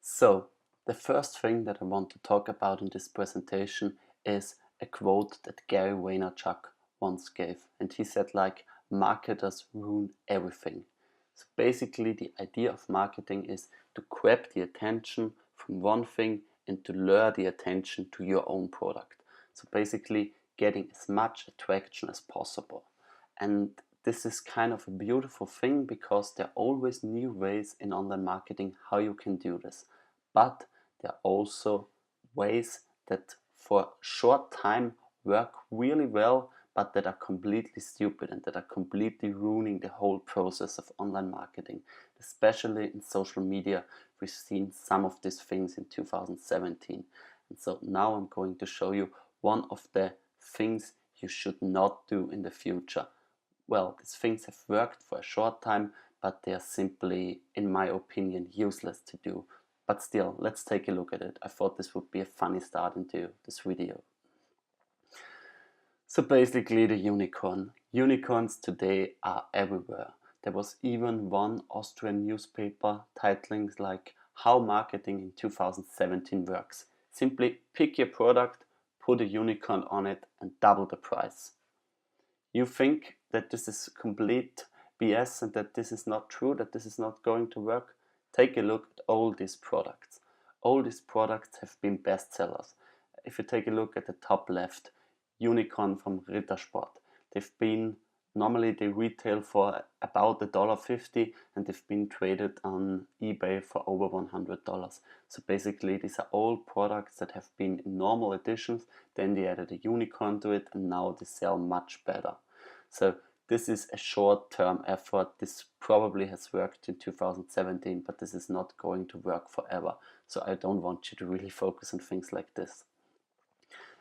So, the first thing that I want to talk about in this presentation is a quote that Gary Vaynerchuk once gave. And he said marketers ruin everything. So basically the idea of marketing is to grab the attention from one thing and to lure the attention to your own product. So basically getting as much attraction as possible. And this is kind of a beautiful thing because there are always new ways in online marketing how you can do this. But there are also ways that for short time work really well, but that are completely stupid and that are completely ruining the whole process of online marketing. Especially in social media, we've seen some of these things in 2017. And so now I'm going to show you one of the things you should not do in the future. Well, these things have worked for a short time, but they are simply, in my opinion, useless to do. But still, let's take a look at it. I thought this would be a funny start into this video. So basically the unicorn. Unicorns today are everywhere. There was even one Austrian newspaper titling How Marketing in 2017 Works. Simply pick your product, put a unicorn on it and double the price. You think that this is complete BS and that this is not true, that this is not going to work? Take a look at all these products. All these products have been bestsellers. If you take a look at the top left, Unicorn from Rittersport. Normally they retail for about $1.50 and they've been traded on eBay for over $100. So basically these are all products that have been in normal editions, then they added a unicorn to it and now they sell much better. So this is a short-term effort. This probably has worked in 2017, but this is not going to work forever. So I don't want you to really focus on things like this.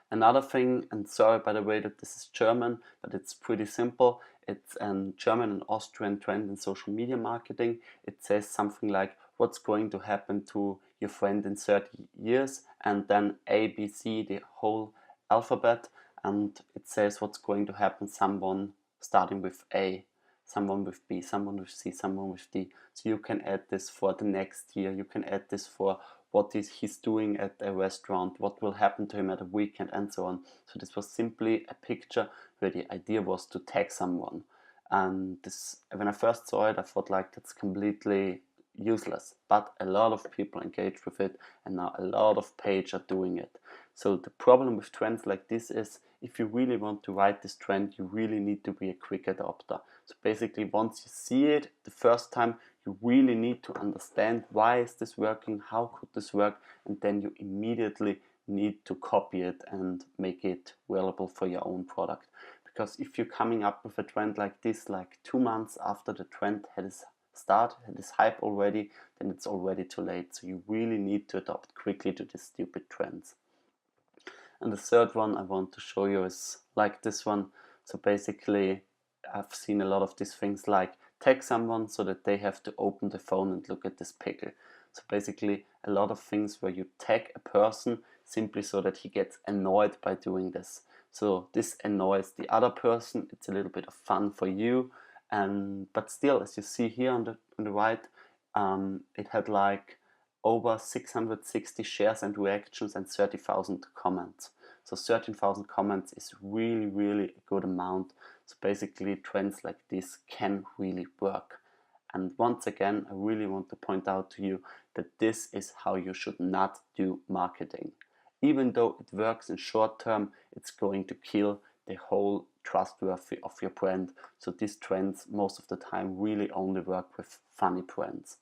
Another thing, and sorry by the way that this is German, but it's pretty simple. It's a German and Austrian trend in social media marketing. It says something like, what's going to happen to your friend in 30 years? And then A, B, C, the whole alphabet. And it says what's going to happen, someone starting with A, someone with B, someone with C, someone with D. So you can add this for the next year. You can add this for what he's doing at a restaurant, what will happen to him at a weekend, and so on. So this was simply a picture where the idea was to tag someone. And this, when I first saw it, I thought that's completely useless. But a lot of people engaged with it, and now a lot of pages are doing it. So the problem with trends like this is, if you really want to ride this trend, you really need to be a quick adopter. So basically, once you see it the first time, you really need to understand why is this working, how could this work, and then you immediately need to copy it and make it available for your own product. Because if you're coming up with a trend like this, 2 months after the trend had its start, had its hype already, then it's already too late. So you really need to adopt quickly to these stupid trends. And the third one I want to show you is like this one. So basically, I've seen a lot of these things like tag someone so that they have to open the phone and look at this pickle. So basically a lot of things where you tag a person simply so that he gets annoyed by doing this. So this annoys the other person. It's a little bit of fun for you. But still, as you see here on the right, it had over 660 shares and reactions and 30,000 comments. So 13,000 comments is really, really a good amount. So basically trends like this can really work. And once again, I really want to point out to you that this is how you should not do marketing. Even though it works in short term, it's going to kill the whole trustworthy of your brand. So these trends most of the time really only work with funny brands.